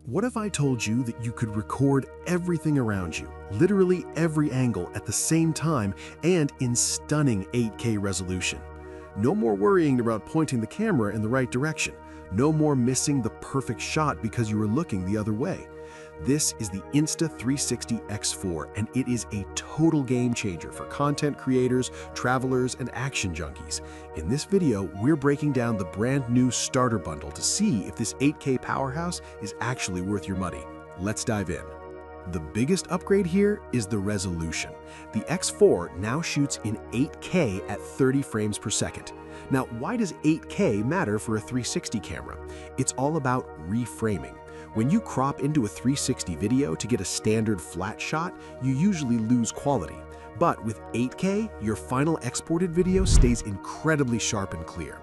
What if I told you that you could record everything around you, literally every angle at the same time and in stunning 8K resolution? No more worrying about pointing the camera in the right direction. No more missing the perfect shot because you were looking the other way. This is the Insta360 X4, and it is a total game changer for content creators, travelers, and action junkies. In this video, we're breaking down the brand new starter bundle to see if this 8K powerhouse is actually worth your money. Let's dive in. The biggest upgrade here is the resolution. The X4 now shoots in 8K at 30 frames per second. Now, why does 8K matter for a 360 camera? It's all about reframing. When you crop into a 360 video to get a standard flat shot, you usually lose quality. But with 8K, your final exported video stays incredibly sharp and clear.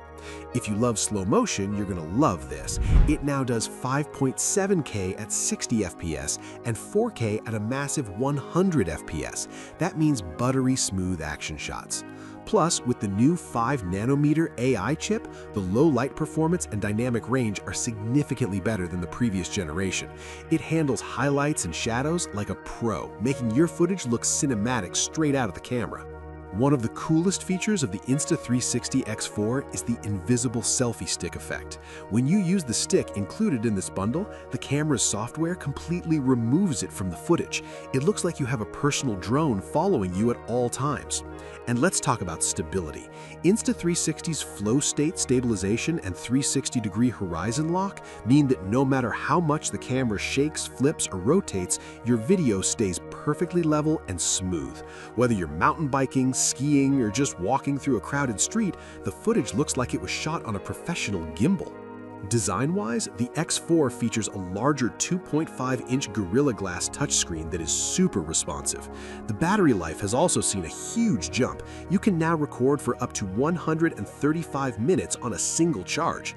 If you love slow motion, you're gonna love this. It now does 5.7K at 60 FPS and 4K at a massive 100 FPS. That means buttery smooth action shots. Plus, with the new 5nm AI chip, the low light performance and dynamic range are significantly better than the previous generation. It handles highlights and shadows like a pro, making your footage look cinematic straight out of the camera. One of the coolest features of the Insta360 X4 is the invisible selfie stick effect. When you use the stick included in this bundle, the camera's software completely removes it from the footage. It looks like you have a personal drone following you at all times. And let's talk about stability. Insta360's flow state stabilization and 360-degree horizon lock mean that no matter how much the camera shakes, flips, or rotates, your video stays perfectly level and smooth. Whether you're mountain biking, skiing, or just walking through a crowded street, the footage looks like it was shot on a professional gimbal. Design-wise, the X4 features a larger 2.5-inch Gorilla Glass touchscreen that is super responsive. The battery life has also seen a huge jump. You can now record for up to 135 minutes on a single charge.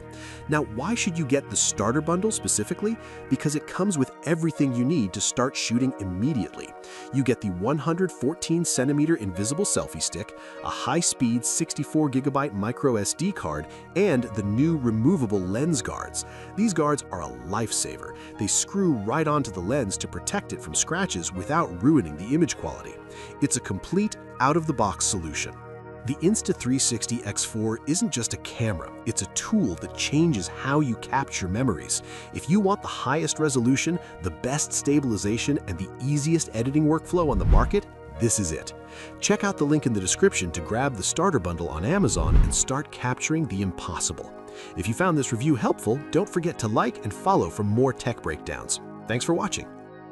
Now, why should you get the starter bundle specifically? Because it comes with everything you need to start shooting immediately. You get the 114cm invisible selfie stick, a high-speed 64GB micro SD card, and the new removable lens guards. These guards are a lifesaver. They screw right onto the lens to protect it from scratches without ruining the image quality. It's a complete, out-of-the-box solution. The Insta360 X4 isn't just a camera, it's a tool that changes how you capture memories. If you want the highest resolution, the best stabilization, and the easiest editing workflow on the market, this is it. Check out the link in the description to grab the starter bundle on Amazon and start capturing the impossible. If you found this review helpful, don't forget to like and follow for more tech breakdowns. Thanks for watching.